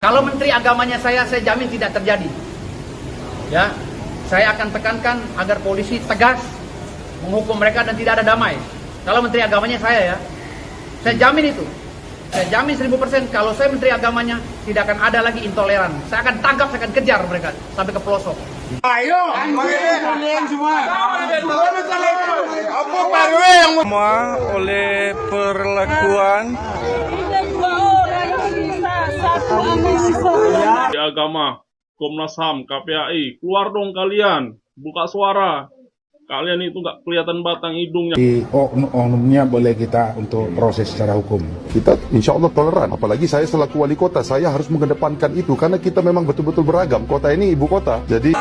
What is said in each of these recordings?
Kalau menteri agamanya saya jamin tidak terjadi. Ya, saya akan tekankan agar polisi tegas menghukum mereka dan tidak ada damai. Kalau menteri agamanya saya jamin itu. Saya jamin 1000% kalau saya menteri agamanya tidak akan ada lagi intoleran. Saya akan tangkap, saya akan kejar mereka sampai ke pelosok. Ayo, kalian semua. Semua oleh perlakuan agama, Komnas HAM, KPAI, keluar dong kalian, buka suara. Kalian itu nggak kelihatan batang hidungnya. Di oknumnya boleh kita untuk proses secara hukum. Kita insya Allah toleran, apalagi saya selaku wali kota, saya harus mengedepankan itu karena kita memang betul-betul beragam. Kota ini ibu kota, jadi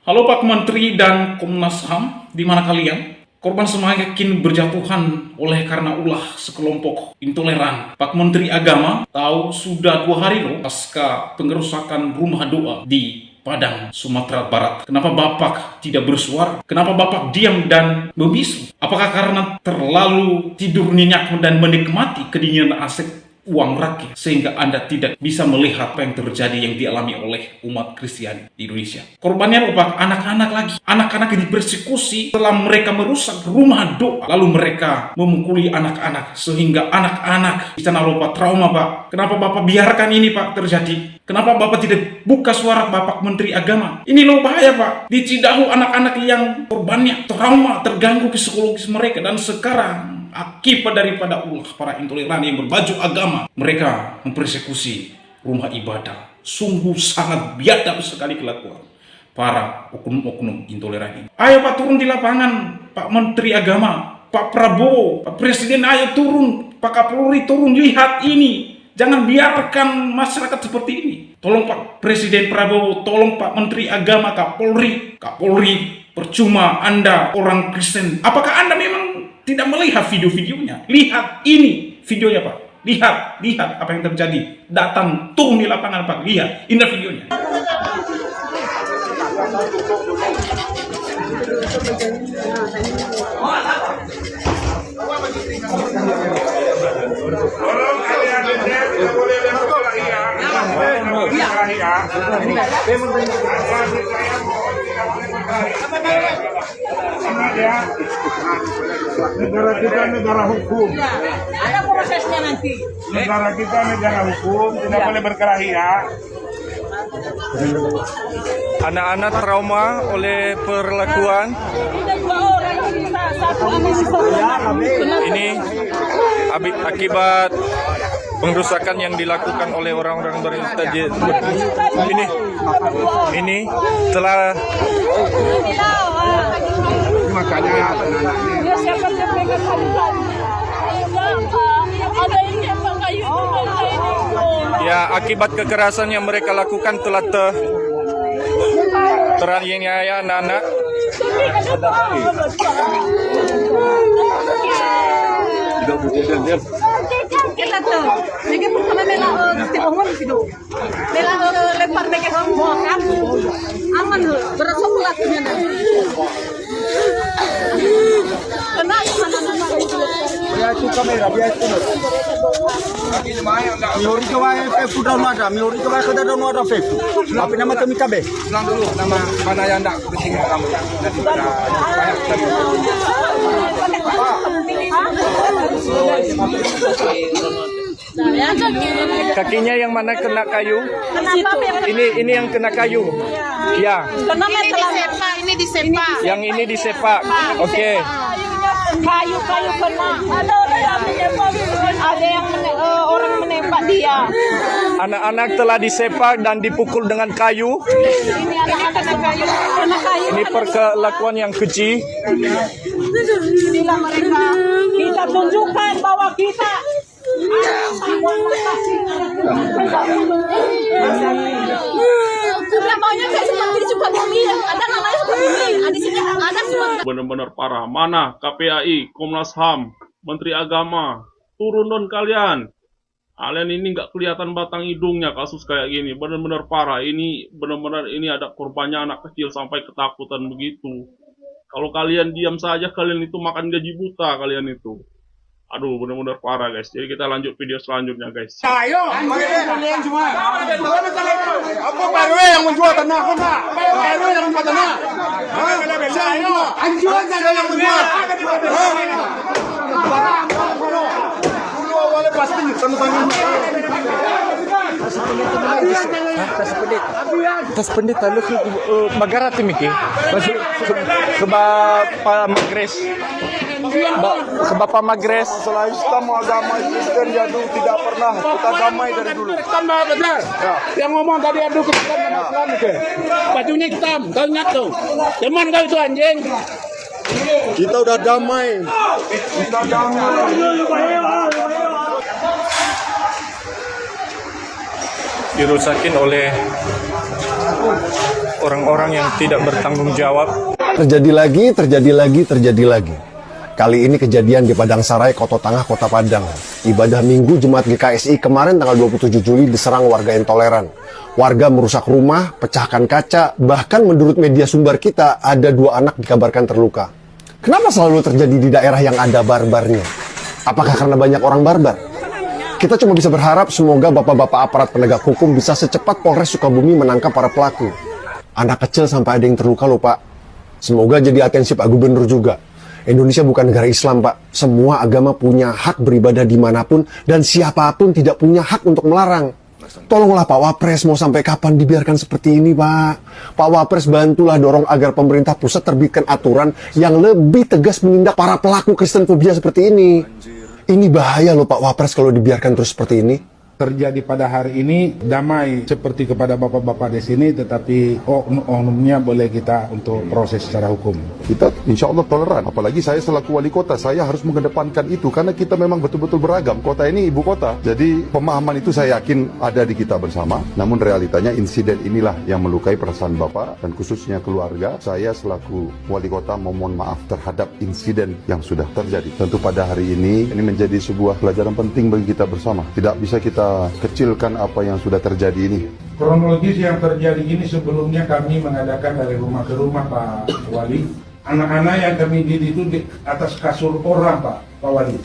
Halo Pak Menteri dan Komnas HAM, di mana kalian? Korban semakin berjatuhan oleh karena ulah sekelompok intoleran. Pak Menteri Agama tahu sudah 2 hari loh pasca pengerusakan rumah doa di Padang, Sumatera Barat. Kenapa Bapak tidak bersuara? Kenapa Bapak diam dan membisu? Apakah karena terlalu tidur nyenyak dan menikmati kedinginan aset uang rakyat sehingga Anda tidak bisa melihat apa yang terjadi yang dialami oleh umat Kristiani di Indonesia? Korbannya lupa anak-anak lagi. Anak-anak yang dipersekusi setelah mereka merusak rumah doa, lalu mereka memukuli anak-anak sehingga anak-anak di sana lupa trauma, Pak. Kenapa Bapak biarkan ini, Pak, terjadi? Kenapa Bapak tidak buka suara, Bapak Menteri Agama? Ini loh bahaya, Pak. Di Cidahu anak-anak yang korbannya trauma, terganggu psikologis mereka, dan sekarang akibat daripada ulah para intoleran yang berbaju agama, mereka mempersekusi rumah ibadah. Sungguh sangat biadab sekali kelakuan para oknum-oknum intoleran ini. Ayo Pak, turun di lapangan, Pak Menteri Agama, Pak Prabowo, Pak Presiden, ayo turun, Pak Kapolri turun, lihat ini. Jangan biarkan masyarakat seperti ini. Tolong Pak Presiden Prabowo, tolong Pak Menteri Agama, Kapolri, percuma Anda orang Kristen. Apakah Anda memang tidak melihat video-videonya? Lihat ini videonya, Pak. Lihat apa yang terjadi. Datang, turun di lapangan, Pak. Lihat, ini videonya. Negara kita negara hukum. Ada prosesnya nanti. Negara kita negara hukum, tidak boleh berkelahi ya. anak-anak trauma oleh perlakuan ini akibat pengerusakan yang dilakukan oleh orang-orang berintelijen. Ini telah Makanya ya akibat kekerasan yang mereka lakukan telah teraniaya anak-anak. Kita tuh, jadi pertama mela gitu, mela lempar mereka semua kan, aman loh, berasal pelakunya nanti. Kena mana itu. biasa kamera biasa. Miori ke wae Facebook down ada, miori ke wae kada down ada Facebook. Apa nama kami kabe? Ulang dulu nama mana yang ndak bersinga kamu. Nanti pada banyak sekali. Kakinya yang mana kena kayu? Ini yang kena kayu. Ya. Ini disepak. Yang ini disepak. Oke. Kayu kena. Ada yang orang menembak dia. Anak-anak telah disepak dan dipukul dengan kayu. Ini anak kena kayu. Ini perkelakuan yang keji. Inilah mereka. Kita tunjukkan bahwa kita sudah maunya kayak seperti Sukabumi, ada namanya Sukabumi, di sini ada semua. Benar-benar parah. Mana KPAI, Komnas HAM, Menteri Agama, turun dong kalian. Kalian ini nggak kelihatan batang hidungnya kasus kayak gini, benar-benar parah. Ini benar-benar ini ada korbannya anak kecil sampai ketakutan begitu. Kalau kalian diam saja, kalian itu makan gaji buta kalian itu. Aduh, benar-benar parah guys. Jadi kita lanjut video selanjutnya guys. Ayo, kalian semua. Apa baru yang menjual tanah? Baru yang menjual tanah. Ayo, anjuran saya yang menjual. Tas pendit lalu ke Magara Timiki, masuk ke Bapak Magres, ke Bapak Magres. Masalah Islam agama Kristen jatuh tidak pernah kita damai dari dulu. Tambah benar. Yang ngomong tadi adu Kristen sama Islam itu. Bajunya hitam, kau ingat tuh. Cuman kau itu anjing. Kita udah damai. Kita damai. Dirusakin oleh orang-orang yang tidak bertanggung jawab. Terjadi lagi. Kali ini kejadian di Padang Sarai, Koto Tangah, Kota Padang. Ibadah Minggu Jemaat GKSI kemarin tanggal 27 Juli diserang warga intoleran. Warga merusak rumah, pecahkan kaca, bahkan menurut media sumber kita ada 2 anak dikabarkan terluka. Kenapa selalu terjadi di daerah yang ada barbarnya? Apakah karena banyak orang barbar? Kita cuma bisa berharap semoga bapak-bapak aparat penegak hukum bisa secepat Polres Sukabumi menangkap para pelaku. Anak kecil sampai ada yang terluka loh Pak. Semoga jadi atensi Pak Gubernur juga. Indonesia bukan negara Islam Pak. Semua agama punya hak beribadah dimanapun dan siapapun tidak punya hak untuk melarang. Tolonglah Pak Wapres, mau sampai kapan dibiarkan seperti ini Pak? Pak Wapres bantulah dorong agar pemerintah pusat terbitkan aturan yang lebih tegas menindak para pelaku Kristenfobia seperti ini. Ini bahaya loh Pak Wapres kalau dibiarkan terus seperti ini. Terjadi pada hari ini damai seperti kepada bapak-bapak di sini, tetapi oknum-oknumnya boleh kita untuk proses secara hukum. Kita insya Allah toleran. Apalagi saya selaku wali kota, saya harus mengedepankan itu karena kita memang betul-betul beragam. Kota ini ibu kota. Jadi pemahaman itu saya yakin ada di kita bersama. Namun realitanya insiden inilah yang melukai perasaan Bapak dan khususnya keluarga. Saya selaku wali kota memohon maaf terhadap insiden yang sudah terjadi. Tentu pada hari ini menjadi sebuah pelajaran penting bagi kita bersama. Tidak bisa kita kecilkan apa yang sudah terjadi ini. Kronologis yang terjadi ini sebelumnya kami mengadakan dari rumah ke rumah Pak Wali. Anak-anak yang kami didik itu di atas kasur orang Pak Wali.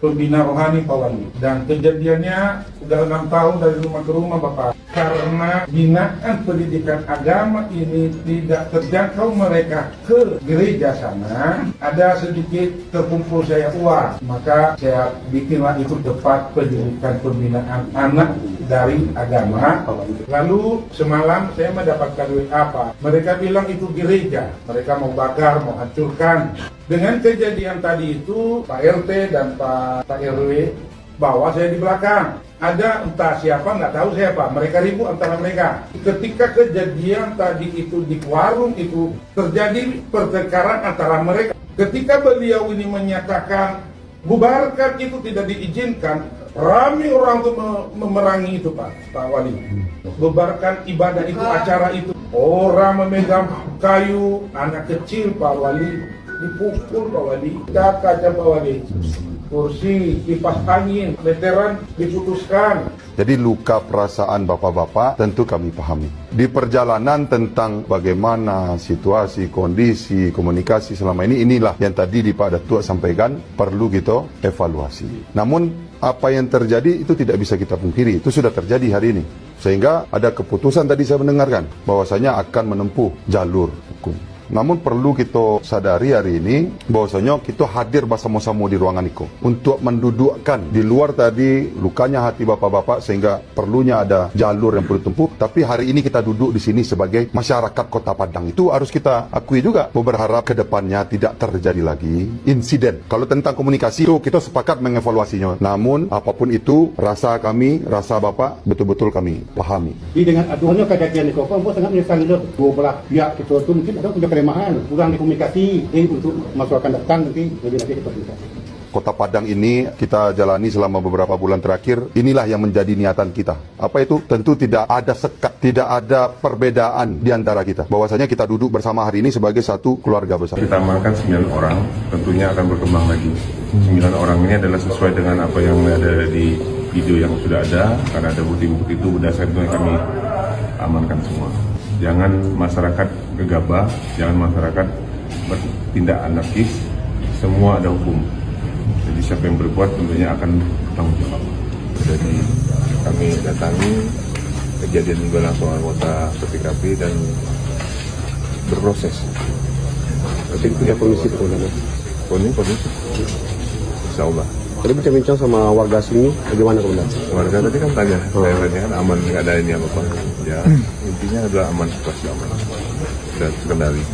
Pembina rohani Pak Wali. Dan kejadiannya sudah 6 tahun dari rumah ke rumah Bapak. Karena binaan pendidikan agama ini tidak terjangkau mereka ke gereja sana, ada sedikit terkumpul saya uang. Maka saya bikinlah itu tempat pendidikan pembinaan anak dari agama. Lalu semalam saya mendapatkan WA Pak. Mereka bilang itu gereja, mereka mau bakar, mau hancurkan. Dengan kejadian tadi itu Pak RT dan Pak RW bawa saya di belakang. Ada entah siapa, nggak tahu siapa. Mereka ribut antara mereka. Ketika kejadian tadi itu di warung itu terjadi pertengkaran antara mereka. Ketika beliau ini menyatakan bubarkan itu tidak diizinkan, ramai orang itu memerangi itu Pak Wali. Bubarkan ibadah itu, acara itu. Orang memegang kayu, anak kecil Pak Wali dipukul Pak Wali, kaca Pak Wali. Kursi, kipas angin, meteran diputuskan. Jadi luka perasaan bapak-bapak tentu kami pahami. Di perjalanan tentang bagaimana situasi, kondisi, komunikasi selama ini, inilah yang tadi di Pak Datuk sampaikan perlu kita evaluasi. Namun apa yang terjadi itu tidak bisa kita pungkiri, itu sudah terjadi hari ini. Sehingga ada keputusan tadi saya mendengarkan bahwasanya akan menempuh jalur hukum. Namun perlu kita sadari hari ini bahwasanya kita hadir bersama-sama di ruangan itu untuk mendudukkan di luar tadi lukanya hati bapak-bapak sehingga perlunya ada jalur yang perlu tempuh. Tapi hari ini kita duduk di sini sebagai masyarakat Kota Padang, itu harus kita akui juga. Berharap ke depannya tidak terjadi lagi insiden. Kalau tentang komunikasi itu kita sepakat mengevaluasinya. Namun apapun itu rasa kami, rasa bapak betul-betul kami pahami. Jadi dengan aduannya kejadian itu, Pak sangat menyesal itu. Dua belah pihak itu mungkin ada punya kelemahan, kurang dikomunikasi. Jadi untuk masa akan datang nanti lebih lagi kita komunikasi. Kota Padang ini kita jalani selama beberapa bulan terakhir. Inilah yang menjadi niatan kita. Apa itu? Tentu tidak ada sekat, tidak ada perbedaan di antara kita. Bahwasanya kita duduk bersama hari ini sebagai satu keluarga besar. Kita amankan 9 orang, tentunya akan berkembang lagi. 9 orang ini adalah sesuai dengan apa yang ada di video yang sudah ada, karena ada bukti-bukti itu berdasarkan kami amankan semua. Jangan masyarakat gegabah, jangan masyarakat bertindak anarkis, semua ada hukum. Jadi siapa yang berbuat tentunya akan bertanggung jawab. Jadi kami datangi kejadian juga langsung anggota PKP dan berproses. Jadi punya komisi itu kan? Komisi, insya Allah. Tadi bincang-bincang sama warga sini, bagaimana kemudian? Warga tadi kan tanya, saya tanya kan aman, nggak ada ini apa-apa. Ya, intinya adalah aman, situasi aman dan terkendali.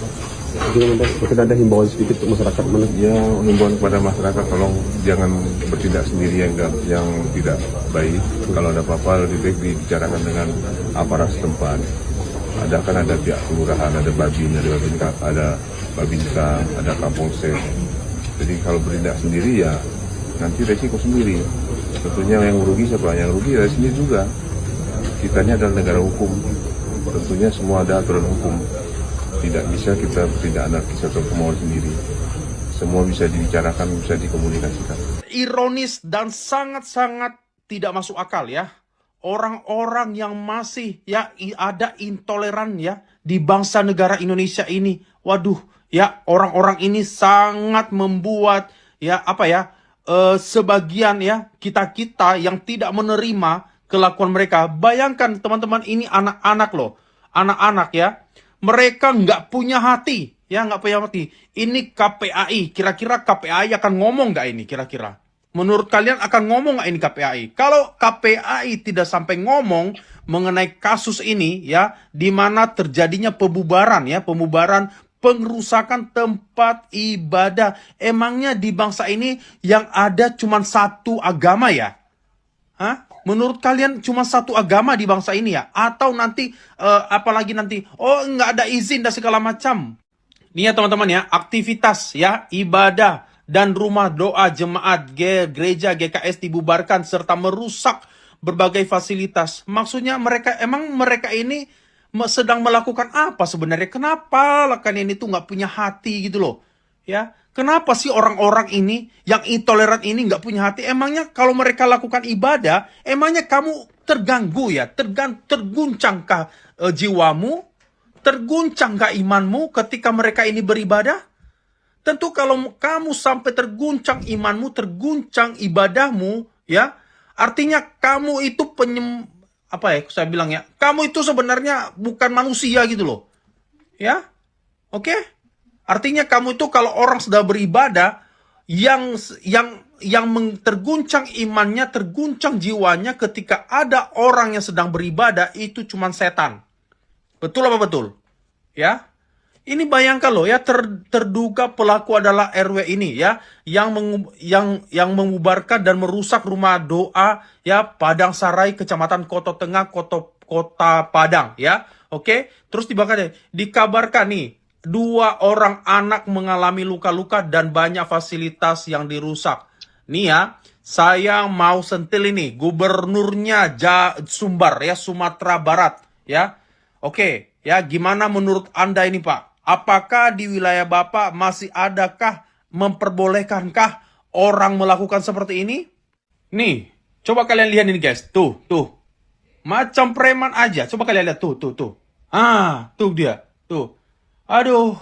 Mungkin ada himbauan sedikit untuk masyarakat mana? Ya, himbauan kepada masyarakat tolong jangan bertindak sendiri yang tidak baik. Kalau ada apa-apa lebih baik dibicarakan dengan aparat setempat. Ada pihak kelurahan, ada babinsa, ada kapolsek. Jadi kalau bertindak sendiri ya nanti resiko sendiri. Tentunya yang merugi siapa? Yang rugi dari sendiri juga. Kitanya adalah negara hukum. Tentunya semua ada aturan hukum. Tidak bisa kita bertindak anarkis atau kemauan sendiri. Semua bisa dibicarakan, bisa dikomunikasikan. Ironis dan sangat-sangat tidak masuk akal ya. Orang-orang yang masih ya ada intoleran ya di bangsa negara Indonesia ini. Waduh, ya orang-orang ini sangat membuat ya sebagian ya kita yang tidak menerima kelakuan mereka. Bayangkan teman-teman, ini anak-anak loh. Anak-anak ya. Mereka nggak punya hati. Ya, nggak punya hati. Ini KPAI. Kira-kira KPAI akan ngomong nggak ini kira-kira? Menurut kalian akan ngomong nggak ini KPAI? Kalau KPAI tidak sampai ngomong mengenai kasus ini ya, di mana terjadinya pembubaran ya, pengrusakan tempat ibadah. Emangnya di bangsa ini yang ada cuma satu agama ya? Hah? Menurut kalian cuma satu agama di bangsa ini ya? Atau nanti apalagi nanti nggak ada izin dan segala macam. Nih ya teman-teman ya, aktivitas ya, ibadah dan rumah doa jemaat gereja GKS dibubarkan serta merusak berbagai fasilitas. Maksudnya mereka ini sedang melakukan apa sebenarnya? Kenapa kan ini tuh nggak punya hati gitu loh? Ya, kenapa sih orang-orang ini yang intoleran ini nggak punya hati? Emangnya kalau mereka lakukan ibadah, emangnya kamu terganggu ya? Terguncangkah jiwamu? Terguncangkah imanmu ketika mereka ini beribadah? Tentu kalau kamu sampai terguncang imanmu, terguncang ibadahmu, ya, artinya kamu itu saya bilang ya, kamu itu sebenarnya bukan manusia gitu loh. Ya, oke? Artinya kamu itu kalau orang sudah beribadah, yang terguncang imannya, terguncang jiwanya ketika ada orang yang sedang beribadah, itu cuma setan. Betul apa betul? Ya. Ini bayangkan loh ya, terduga pelaku adalah RW ini ya, yang mengubarkan dan merusak rumah doa ya Padang Sarai, Kecamatan Koto Tengah, Kota Padang ya. Oke, terus dikabarkan nih 2 orang anak mengalami luka-luka dan banyak fasilitas yang dirusak. Nih ya, saya mau sentil ini gubernurnya Sumbar ya, Sumatera Barat ya. Oke, ya gimana menurut Anda ini Pak? Apakah di wilayah Bapak masih adakah, memperbolehkankah orang melakukan seperti ini? Nih, coba kalian lihat ini guys. Tuh. Macam preman aja. Coba kalian lihat. Tuh. Tuh dia. Tuh. Aduh.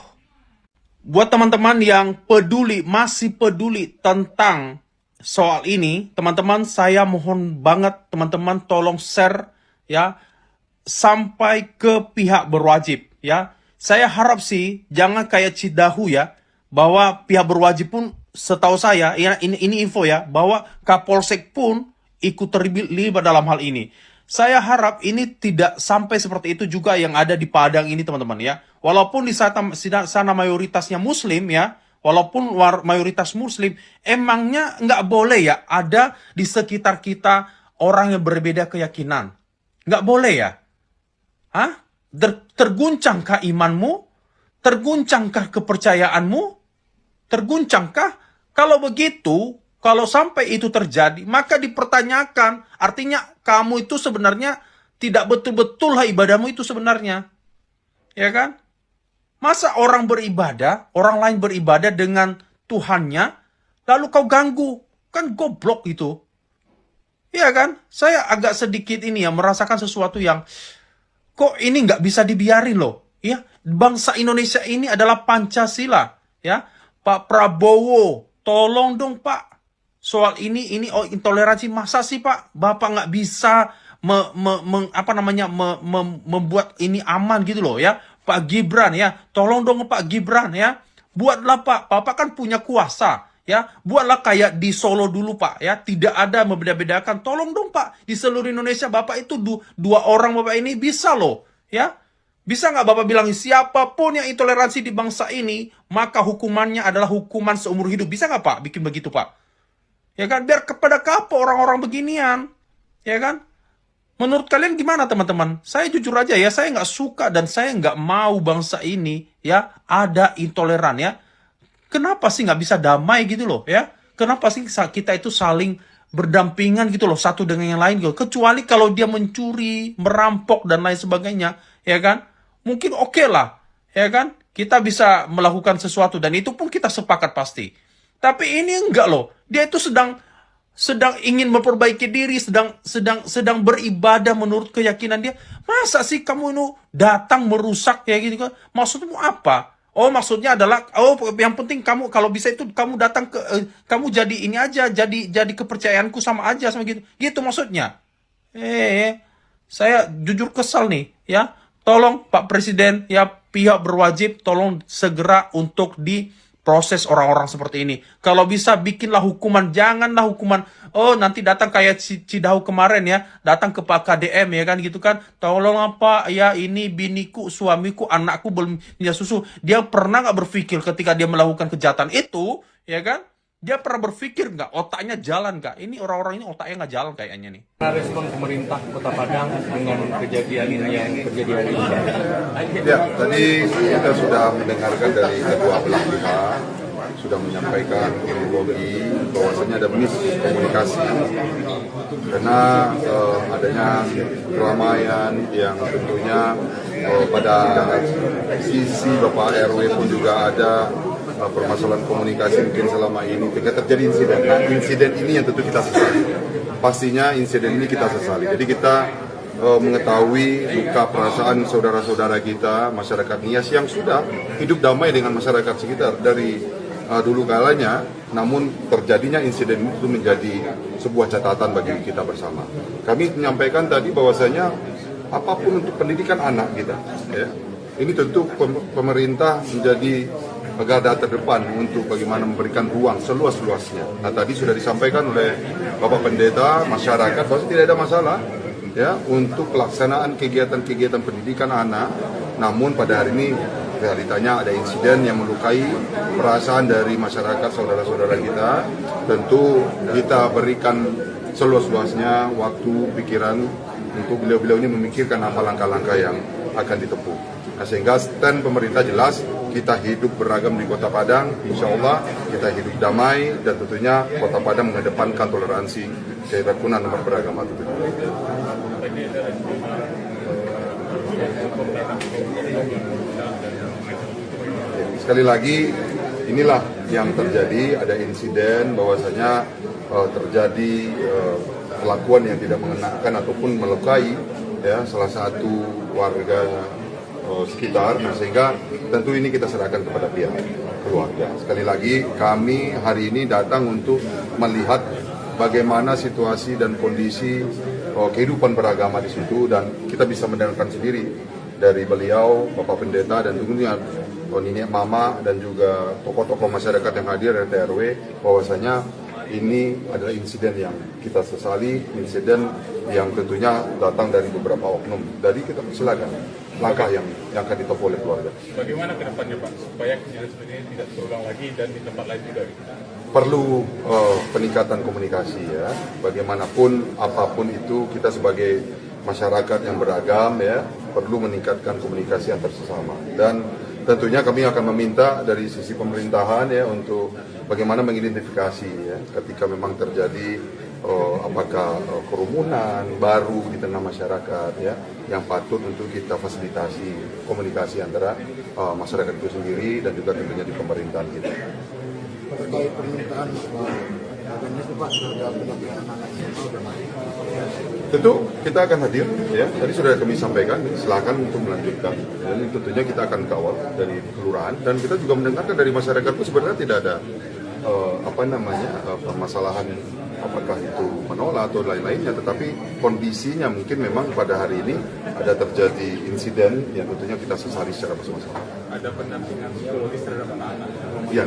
Buat teman-teman yang masih peduli tentang soal ini, teman-teman, saya mohon banget teman-teman tolong share ya sampai ke pihak berwajib ya. Saya harap sih jangan kayak Cidahu ya, bahwa pihak berwajib pun setahu saya ya, ini info ya, bahwa Kapolsek pun ikut terlibat dalam hal ini. Saya harap ini tidak sampai seperti itu juga yang ada di Padang ini teman-teman ya. Walaupun di sana mayoritasnya Muslim ya, walaupun mayoritas Muslim, emangnya nggak boleh ya ada di sekitar kita orang yang berbeda keyakinan? Nggak boleh ya? Hah? Terguncangkah imanmu? Terguncangkah kepercayaanmu? Terguncangkah? Kalau begitu, kalau sampai itu terjadi, maka dipertanyakan. Artinya kamu itu sebenarnya tidak betul-betul lah ibadahmu itu sebenarnya. Ya kan? Masa orang lain beribadah dengan Tuhannya, lalu kau ganggu? Kan goblok itu. Iya kan? Saya agak sedikit ini ya merasakan sesuatu yang kok ini nggak bisa dibiarin loh. Ya, bangsa Indonesia ini adalah Pancasila. Ya, Pak Prabowo, tolong dong Pak. Soal ini intoleransi masa sih Pak? Bapak nggak bisa membuat ini aman gitu loh ya. Pak Gibran ya, tolong dong Pak Gibran ya. Buatlah Pak, Bapak kan punya kuasa. Ya, buatlah kayak di Solo dulu Pak ya, tidak ada membeda-bedakan. Tolong dong Pak, di seluruh Indonesia Bapak itu dua orang Bapak ini bisa loh ya. Bisa nggak Bapak bilang siapapun yang intoleransi di bangsa ini, maka hukumannya adalah hukuman seumur hidup. Bisa nggak Pak bikin begitu Pak? Ya kan, biar kepada kapok orang-orang beginian. Ya kan? Menurut kalian gimana teman-teman? Saya jujur aja ya, saya nggak suka dan saya nggak mau bangsa ini ya ada intoleran ya. Kenapa sih nggak bisa damai gitu loh ya? Kenapa sih kita itu saling berdampingan gitu loh satu dengan yang lain gitu? Kecuali kalau dia mencuri, merampok dan lain sebagainya, ya kan? Mungkin oke lah, ya kan? Kita bisa melakukan sesuatu dan itu pun kita sepakat pasti. Tapi ini enggak loh. Dia itu sedang ingin memperbaiki diri, sedang beribadah menurut keyakinan dia. Masa sih kamu ini datang merusak ya gitu kan? Maksudmu apa? Oh, maksudnya adalah yang penting kamu kalau bisa itu kamu datang ke kamu jadi ini aja, jadi kepercayaanku sama aja sama gitu. Gitu maksudnya. Saya jujur kesal nih, ya. Tolong Pak Presiden, ya pihak berwajib tolong segera untuk diproses orang-orang seperti ini. Kalau bisa bikinlah hukuman, janganlah hukuman nanti datang kayak Cidahu kemarin ya, datang ke Pak KDM ya kan gitu kan. Tolong apa ya, ini biniku, suamiku, anakku belum minum susu. Dia pernah nggak berpikir ketika dia melakukan kejahatan itu, ya kan? Dia pernah berpikir nggak, otaknya jalan nggak? Ini orang-orang ini otaknya nggak jalan kayaknya nih. Respon pemerintah Kota Padang dengan kejadian ini yang terjadi hari ini. Ya, tadi kita sudah mendengarkan dari kedua belah pihak, sudah menyampaikan kronologi bahwasanya ada miskomunikasi karena adanya keramaian yang tentunya pada sisi Bapak RW pun juga ada permasalahan komunikasi mungkin selama ini ketika terjadi insiden. Nah, insiden ini yang tentu kita sesali. Pastinya insiden ini kita sesali. Jadi kita mengetahui duka perasaan saudara-saudara kita, masyarakat Nias yang sudah hidup damai dengan masyarakat sekitar dari dulu kalanya, namun terjadinya insiden itu menjadi sebuah catatan bagi kita bersama. Kami menyampaikan tadi bahwasanya apapun untuk pendidikan anak kita, ya, ini tentu pemerintah menjadi garda terdepan untuk bagaimana memberikan ruang seluas-luasnya. Nah, tadi sudah disampaikan oleh Bapak Pendeta, masyarakat bahwa tidak ada masalah ya untuk pelaksanaan kegiatan-kegiatan pendidikan anak. Namun pada hari ini realitanya ada insiden yang melukai perasaan dari masyarakat saudara-saudara kita. Tentu kita berikan seluas-luasnya waktu, pikiran untuk beliau-beliau ini memikirkan apa langkah-langkah yang akan ditempuh. Nah, sehingga stand pemerintah jelas, kita hidup beragam di Kota Padang, insya Allah kita hidup damai dan tentunya Kota Padang mengedepankan toleransi kerukunan umat beragama itu. Sekali lagi, inilah yang terjadi, ada insiden bahwasanya terjadi perlakuan yang tidak mengenakan ataupun melukai ya salah satu warga sekitar. Nah, sehingga tentu ini kita serahkan kepada pihak keluarga. Sekali lagi kami hari ini datang untuk melihat bagaimana situasi dan kondisi kehidupan beragama di situ, dan kita bisa mendengarkan sendiri dari beliau, Bapak Pendeta, dan tentunya Nenek Mama dan juga tokoh-tokoh masyarakat yang hadir RT RW bahwasanya ini adalah insiden yang kita sesali, insiden yang tentunya datang dari beberapa oknum. Jadi kita persilakan langkah yang akan ditempuh oleh keluarga. Bagaimana ke depannya Pak, supaya kejadian seperti ini tidak terulang lagi dan di tempat lain juga? Perlu peningkatan komunikasi ya. Bagaimanapun, apapun itu, kita sebagai masyarakat yang beragam ya, perlu meningkatkan komunikasi antar sesama. Dan tentunya kami akan meminta dari sisi pemerintahan ya untuk bagaimana mengidentifikasi ya ketika memang terjadi apakah kerumunan baru di tengah masyarakat ya yang patut untuk kita fasilitasi komunikasi antara masyarakat itu sendiri dan juga tentunya di pemerintahan kita. Terkait permintaan Tentu kita akan hadir, ya. Tadi sudah kami sampaikan, silakan untuk melanjutkan. Dan tentunya kita akan kawal dari kelurahan dan kita juga mendengarkan dari masyarakat itu sebenarnya tidak ada permasalahan apakah itu menolak atau lain-lainnya, tetapi kondisinya mungkin memang pada hari ini ada terjadi insiden yang tentunya kita sesali secara bersama-sama. Ada pendampingan psikologis terhadap anak-anak? Ya,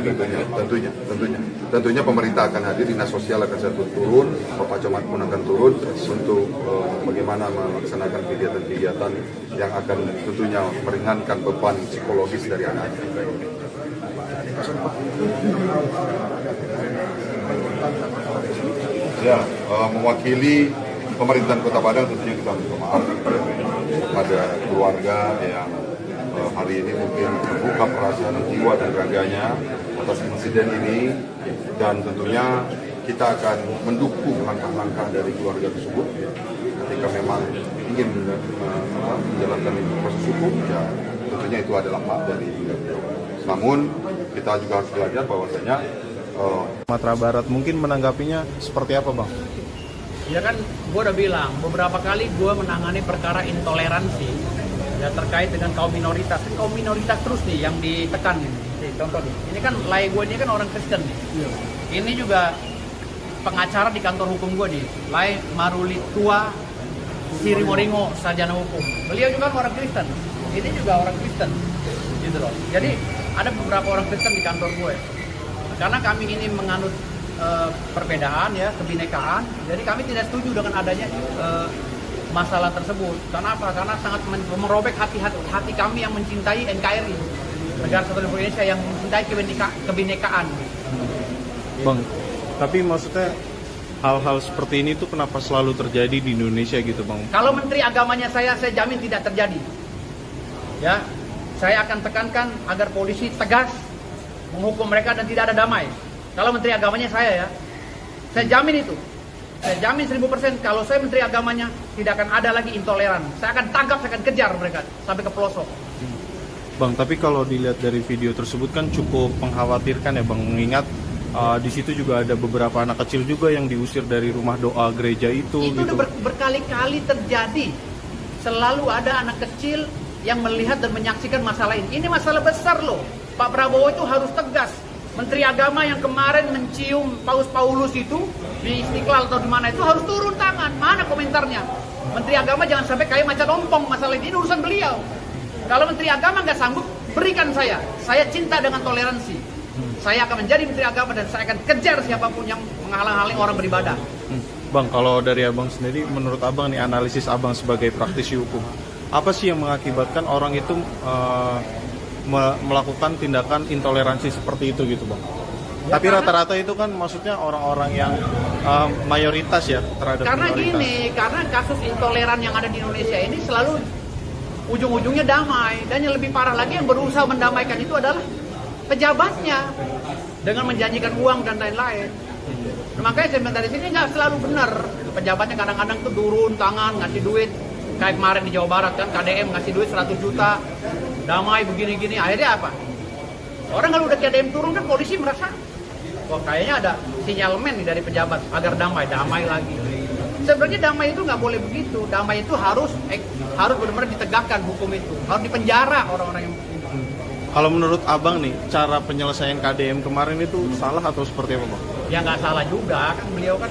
tentunya pemerintah akan hadir, dinas sosial akan turun, Bapak Camat pun akan turun untuk bagaimana melaksanakan kegiatan-kegiatan yang akan tentunya meringankan beban psikologis dari anak-anak kita ini. Ya, mewakili pemerintahan Kota Padang tentunya kita minta maaf kepada keluarga yang hari ini mungkin terbuka perasaan jiwa dan raganya atas insiden ini, dan tentunya kita akan mendukung langkah-langkah dari keluarga tersebut ketika memang ingin menjalankan proses hukum, ya tentunya itu adalah hak dari beliau. Namun kita juga harus belajar bahwasanya Sumatera Barat mungkin menanggapinya seperti apa, Bang? Ya kan, gue udah bilang beberapa kali gue menangani perkara intoleransi ya terkait dengan kaum minoritas. Kaum minoritas terus nih yang ditekan ini. Contoh nih, ini kan lai gue ini kan orang Kristen nih. Ini juga pengacara di kantor hukum gue nih, Lai Maruli Tua Siri Moringo, sarjana hukum. Beliau juga orang Kristen. Ini juga orang Kristen, gitu loh. Jadi ada beberapa orang Kristen di kantor gue. Karena kami ini menganut perbedaan ya, kebinekaan, jadi kami tidak setuju dengan adanya masalah tersebut. Karena apa? Karena sangat merobek hati kami yang mencintai NKRI, Negara Kesatuan Republik Indonesia, yang mencintai kebinekaan. Bang, tapi maksudnya hal-hal seperti ini tuh kenapa selalu terjadi di Indonesia gitu, Bang? Kalau Menteri Agamanya saya jamin tidak terjadi. Ya, saya akan tekankan agar polisi tegas menghukum mereka dan tidak ada damai. Kalau Menteri Agamanya saya jamin itu. Saya jamin 1000% kalau saya Menteri Agamanya tidak akan ada lagi intoleran. Saya akan tangkap, saya akan kejar mereka sampai ke pelosok. Bang, tapi kalau dilihat dari video tersebut kan cukup mengkhawatirkan ya, Bang, mengingat di situ juga ada beberapa anak kecil juga yang diusir dari rumah doa gereja itu. Itu gitu. udah berkali-kali terjadi. Selalu ada anak kecil yang melihat dan menyaksikan masalah ini. Ini masalah besar loh. Pak Prabowo itu harus tegas. Menteri Agama yang kemarin mencium Paus Paulus itu di Istiqlal atau di mana itu harus turun tangan. Mana komentarnya? Menteri Agama jangan sampai kayak macan ompong masalah ini urusan beliau. Kalau Menteri Agama nggak sanggup, berikan saya. Saya cinta dengan toleransi. Saya akan menjadi Menteri Agama dan saya akan kejar siapapun yang menghalang-halangi orang beribadah. Bang, kalau dari Abang sendiri, menurut Abang nih, analisis Abang sebagai praktisi hukum, apa sih yang mengakibatkan orang itu melakukan tindakan intoleransi seperti itu gitu, Bang? Ya, tapi rata-rata itu kan maksudnya orang-orang yang mayoritas ya terhadap karena minoritas. Karena kasus intoleran yang ada di Indonesia ini selalu ujung-ujungnya damai, dan yang lebih parah lagi yang berusaha mendamaikan itu adalah pejabatnya dengan menjanjikan uang dan lain-lain. Nah, makanya saya bilang dari sini nggak selalu benar. Pejabatnya kadang-kadang tuh turun tangan ngasih duit. Kayak kemarin di Jawa Barat kan KDM ngasih duit 100 juta, damai begini-gini. Akhirnya apa? Orang kalau udah KDM turun kan polisi merasa, wah kayaknya ada sinyalmen nih dari pejabat agar damai lagi. Sebenarnya damai itu nggak boleh begitu. Damai itu harus benar-benar ditegakkan hukum itu, harus dipenjara orang-orang yang. Kalau menurut Abang nih, cara penyelesaian KDM kemarin itu salah atau seperti apa, Bang? Ya nggak salah juga, kan beliau kan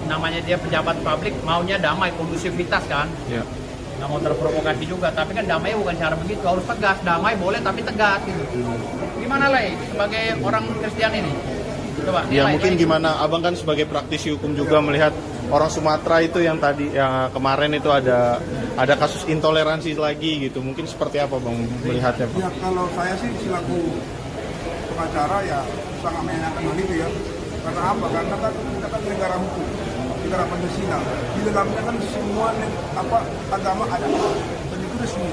namanya dia pejabat publik, maunya damai, kondusivitas kan. Ya. Nggak mau terprovokasi juga, tapi kan damai bukan cara begitu, harus tegas. Damai boleh tapi tegas gitu. Gimana Lai sebagai orang Kristen ini? Coba. Ya mungkin gimana, Abang kan sebagai praktisi hukum juga melihat orang Sumatera itu yang tadi yang kemarin itu ada kasus intoleransi lagi gitu. Mungkin seperti apa Bang melihatnya, Bang? Ya kalau saya sih selaku pengacara ya sangat menyayangkan hal itu ya. Karena apa? Karena kan kita kan negara hukum, negara Pancasila. Di dalamnya kan semua agama ada dan itu resmi.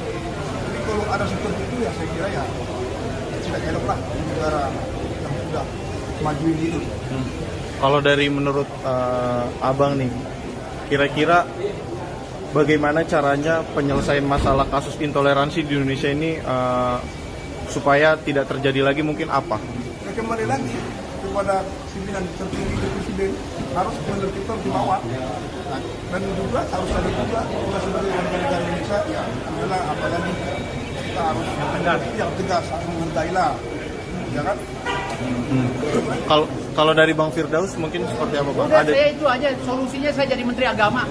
Jadi kalau ada seperti itu ya saya kira ya tidak elok lah di negara yang sudah maju ini itu. Kalau dari menurut Abang nih, kira-kira bagaimana caranya penyelesaian masalah kasus intoleransi di Indonesia ini supaya tidak terjadi lagi, mungkin apa? Ya, kembali lagi kepada pimpinan tertinggi presiden harus menertibkan di bawah. Nah, dan juga harus ada juga kita sebagai warga negara Indonesia ya adalah apalagi kita harus yang tegas mengentai lah, ya kan? Kalau dari Bang Firdaus mungkin seperti apa Bang? Udah, saya itu aja solusinya, saya jadi Menteri Agama.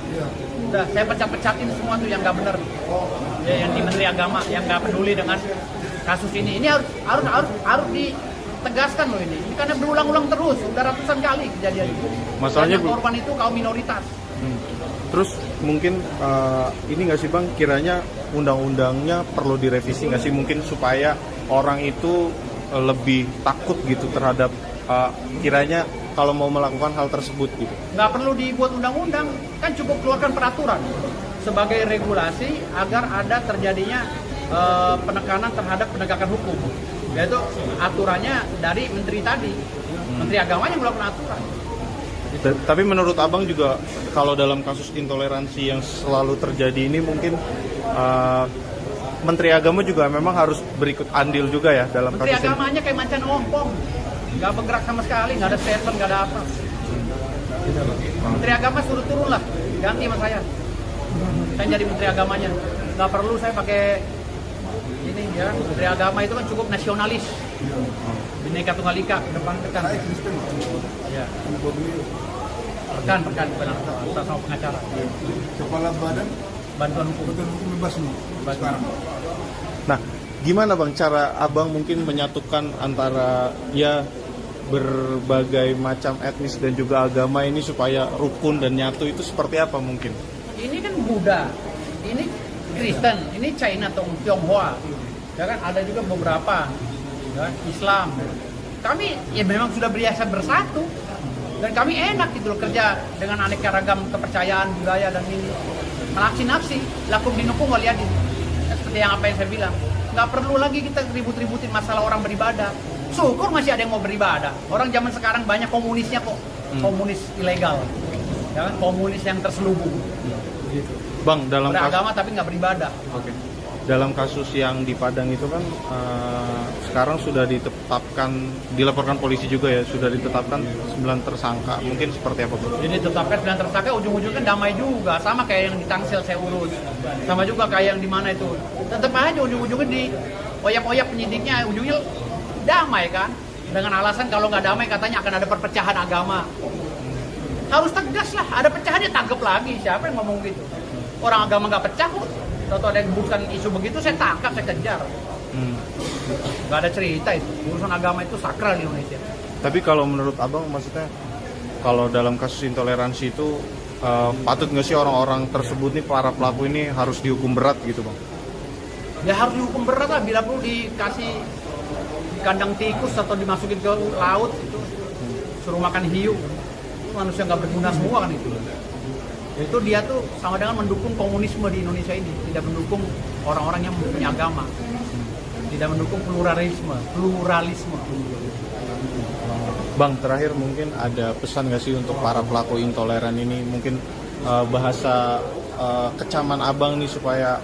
Udah, saya pecat-pecatin semua tuh yang nggak benar. Ya, yang di Menteri Agama yang nggak peduli dengan kasus ini. Ini harus ditegaskan loh ini. Ini karena berulang-ulang terus, udah ratusan kali kejadian itu. Masalahnya dan yang korban itu kaum minoritas. Terus mungkin ini nggak sih Bang, kiranya undang-undangnya perlu direvisi nggak sih mungkin supaya orang itu lebih takut gitu terhadap kiranya kalau mau melakukan hal tersebut gitu. Nggak perlu dibuat undang-undang, kan cukup keluarkan peraturan sebagai regulasi agar ada terjadinya penekanan terhadap penegakan hukum. Yaitu aturannya dari menteri tadi, Menteri Agamanya melakukan aturan. Tapi menurut Abang juga kalau dalam kasus intoleransi yang selalu terjadi ini mungkin Menteri Agama juga memang harus berikut andil juga ya dalam Menteri kasus ini. Agamanya kayak macan ompong, nggak bergerak sama sekali, nggak ada statement, nggak ada apa. Menteri Agama suruh turun lah, ganti sama saya. Saya jadi Menteri Agamanya, nggak perlu saya pakai ini ya. Menteri Agama itu kan cukup nasionalis, Bhinneka Tunggal Ika, depan tekan. Ya. Pekan sama pengacara. Kepala Badan Bantuan Hukum bebas nih sekarang. Nah, gimana Bang cara Abang mungkin menyatukan antara ya berbagai macam etnis dan juga agama ini supaya rukun dan nyatu itu seperti apa mungkin? Ini kan Buddha, ini Kristen, ini China atau Tionghoa, ya kan ada juga beberapa ya, Islam. Kami ya memang sudah biasa bersatu dan kami enak gitu loh kerja dengan aneka ragam kepercayaan budaya dan ini. Nafsi, lakum dinukum waliyadin. Seperti yang apa yang saya bilang. Nggak perlu lagi kita ribut-ributin masalah orang beribadah. Syukur masih ada yang mau beribadah. Orang zaman sekarang banyak komunisnya kok. Komunis ilegal. Ya kan? Komunis yang terselubung. Gitu. Bang, dalam beragama tapi nggak beribadah. Oke. Dalam kasus yang di Padang itu kan sekarang sudah dilaporkan polisi juga ya, sudah ditetapkan 9 tersangka. Mungkin seperti apa Bang? Jadi ditetapkan 9 tersangka, ujung-ujungnya damai juga, sama kayak yang di Tangsel saya urus, sama juga kayak yang di mana itu. Tetap aja ujung-ujungnya di oyak-oyak penyidiknya, ujungnya damai kan? Dengan alasan kalau nggak damai katanya akan ada perpecahan agama. Harus tegas lah, ada pecahan dia tangkap lagi. Siapa yang ngomong gitu? Orang agama nggak pecah kok. Atau ada yang bukan isu begitu, saya tangkap, saya kejar. Gak ada cerita itu. Urusan agama itu sakral di Indonesia. Tapi kalau menurut Abang, maksudnya kalau dalam kasus intoleransi itu patut nggak sih orang-orang tersebut nih, para pelaku ini harus dihukum berat gitu Bang? Ya harus dihukum berat lah, bila perlu dikasih kandang tikus atau dimasukin ke laut itu, suruh makan hiu. Itu manusia nggak berguna semua kan itu. Itu dia tuh sama dengan mendukung komunisme di Indonesia ini, tidak mendukung orang-orang yang punya agama, tidak mendukung pluralisme. Bang, terakhir mungkin ada pesan nggak sih untuk para pelaku intoleran ini, mungkin bahasa kecaman Abang nih supaya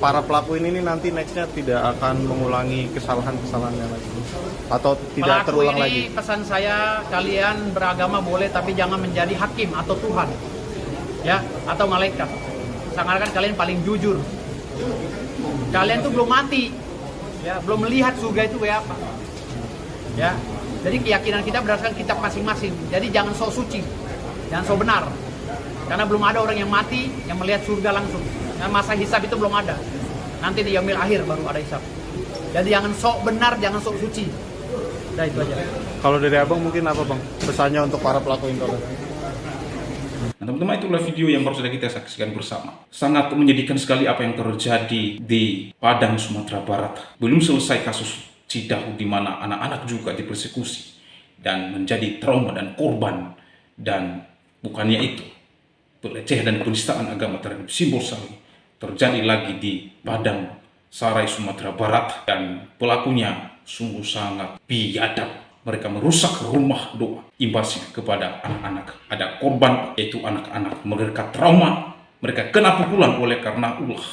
para pelaku ini nanti nextnya tidak akan mengulangi kesalahan-kesalahannya lagi atau tidak pelaku terulang ini, lagi. Pesan saya, kalian beragama boleh tapi jangan menjadi hakim atau Tuhan. Ya, atau malaikat. Seakan-akan kalian paling jujur. Kalian tuh belum mati. Ya, belum melihat surga itu kayak apa. Ya. Jadi keyakinan kita berdasarkan kitab masing-masing. Jadi jangan sok suci. Jangan sok benar. Karena belum ada orang yang mati yang melihat surga langsung. Dan masa hisab itu belum ada. Nanti di yaumil akhir baru ada hisab. Jadi jangan sok benar, jangan sok suci. Udah itu aja. Kalau dari Abang mungkin apa Bang pesannya untuk para pelaku intoleransi? Nah, teman-teman, itulah video yang baru saja kita saksikan bersama. Sangat menyedihkan sekali apa yang terjadi di Padang, Sumatera Barat. Belum selesai kasus Cidahu di mana anak-anak juga dipersekusi dan menjadi trauma dan korban. Dan bukannya itu, pelecehan dan penistaan agama terhadap simbol Sawi terjadi lagi di Padang, Sarai, Sumatera Barat. Dan pelakunya sungguh sangat biadab. Mereka merusak rumah doa, imbasnya kepada anak-anak. Ada korban, yaitu anak-anak. Mereka trauma, mereka kena pukulan oleh karena ulah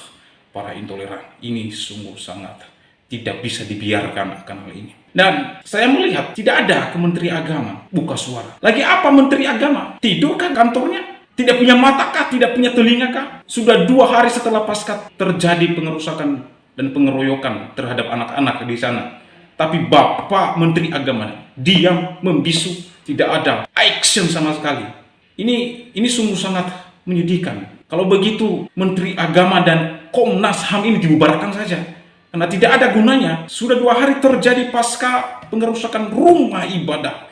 para intoleran. Ini sungguh sangat tidak bisa dibiarkan akan hal ini. Dan saya melihat tidak ada Kementerian Agama buka suara. Lagi apa Menteri Agama? Tidur kan kantornya? Tidak punya mata kah? Tidak punya telinga kah? Sudah 2 hari setelah pasca terjadi pengerusakan dan pengeroyokan terhadap anak-anak di sana. Tapi Bapak Menteri Agama diam, membisu, tidak ada action sama sekali. Ini sungguh sangat menyedihkan. Kalau begitu Menteri Agama dan Komnas HAM ini dibubarkan saja. Karena tidak ada gunanya. Sudah 2 hari terjadi pasca pengerusakan rumah ibadah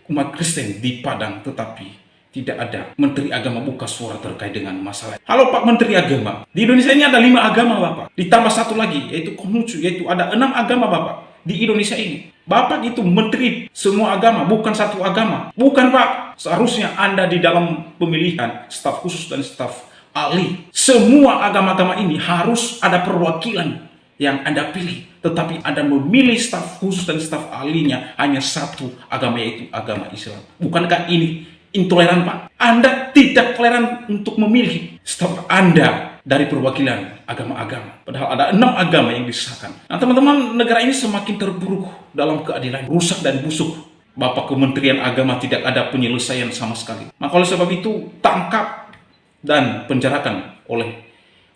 umat Kristen di Padang, tetapi tidak ada Menteri Agama buka suara terkait dengan masalah. Halo Pak Menteri Agama, di Indonesia ini ada 5 agama Bapak. Ditambah 1 lagi, yaitu Konghucu, yaitu ada 6 agama Bapak di Indonesia ini. Bapak itu menteri semua agama, bukan 1 agama. Bukan Pak, seharusnya Anda di dalam pemilihan staf khusus dan staf ahli, semua agama-agama ini harus ada perwakilan yang Anda pilih. Tetapi Anda memilih staf khusus dan staf ahlinya hanya 1 agama, yaitu agama Islam. Bukankah ini intoleran Pak? Anda tidak toleran untuk memilih staf Anda dari perwakilan agama-agama. Padahal ada 6 agama yang disahkan. Nah teman-teman, negara ini semakin terpuruk dalam keadilan, rusak dan busuk. Bapak Kementerian Agama tidak ada penyelesaian sama sekali. Maka oleh sebab itu, tangkap dan penjarakan oleh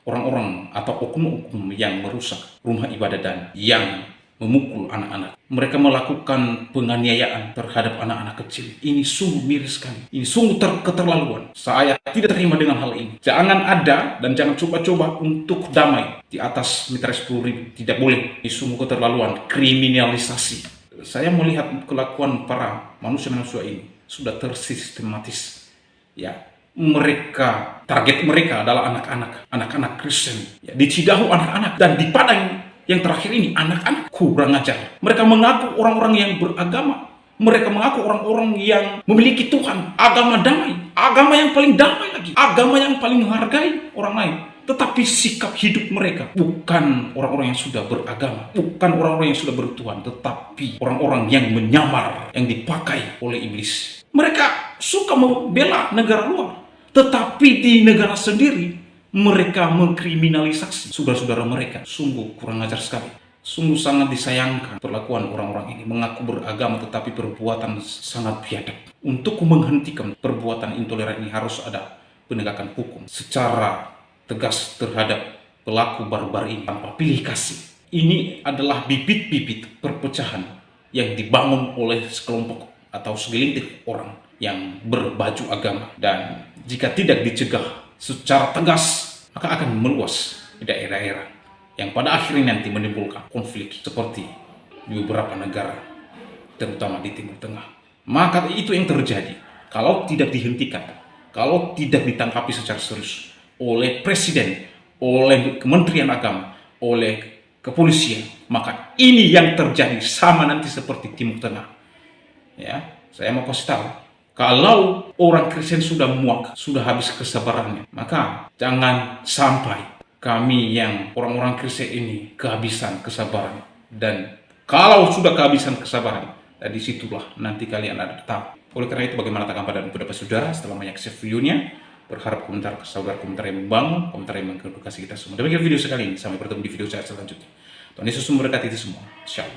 orang-orang atau oknum-oknum yang merusak rumah ibadah dan yang memukul anak-anak. Mereka melakukan penganiayaan terhadap anak-anak kecil. Ini sungguh miris sekali. Ini sungguh keterlaluan. Saya tidak terima dengan hal ini. Jangan ada dan jangan coba-coba untuk damai di atas mitra 10.000. Tidak boleh. Ini sungguh keterlaluan. Kriminalisasi. Saya melihat kelakuan para manusia-manusia ini sudah tersistematis. Ya. Mereka, target mereka adalah anak-anak Kristen. Ya, di Cidahu anak-anak, dan di Padang yang terakhir ini anak-anak. Kurang ajar. Mereka mengaku orang-orang yang beragama. Mereka mengaku orang-orang yang memiliki Tuhan. Agama damai. Agama yang paling damai lagi. Agama yang paling menghargai orang lain. Tetapi sikap hidup mereka bukan orang-orang yang sudah beragama. Bukan orang-orang yang sudah bertuhan. Tetapi orang-orang yang menyamar, yang dipakai oleh iblis. Mereka suka membela negara luar. Tetapi di negara sendiri, mereka mengkriminalisasi saudara-saudara mereka. Sungguh kurang ajar sekali. Sungguh sangat disayangkan perlakuan orang-orang ini. Mengaku beragama tetapi perbuatan sangat biadab. Untuk menghentikan perbuatan intoleran ini harus ada penegakan hukum secara tegas terhadap pelaku barbar ini tanpa pilih kasih. Ini adalah bibit-bibit perpecahan yang dibangun oleh sekelompok atau segelintir orang yang berbaju agama, dan jika tidak dicegah secara tegas maka akan meluas di daerah-daerah yang pada akhirnya nanti menimbulkan konflik seperti di beberapa negara, terutama di Timur Tengah. Maka itu yang terjadi kalau tidak dihentikan, kalau tidak ditangkapi secara serius oleh Presiden, oleh Kementerian Agama, oleh kepolisian, maka ini yang terjadi sama nanti seperti Timur Tengah. Ya, saya mau kasih tahu, kalau orang Kristen sudah muak, sudah habis kesabarannya, maka jangan sampai kami yang orang-orang Kristen ini kehabisan kesabaran. Dan kalau sudah kehabisan kesabaran, dari situlah nanti kalian ada tahu. Oleh karena itu, bagaimana tanggapan dan pendapat saudara setelah menyaksikan videonya? Berharap komentar komentar yang membangun, komentar yang mengedukasi kita semua. Demikian video sekali ini. Sampai bertemu di video saya selanjutnya. Tuhan Yesus memberkati kita semua. Shalom.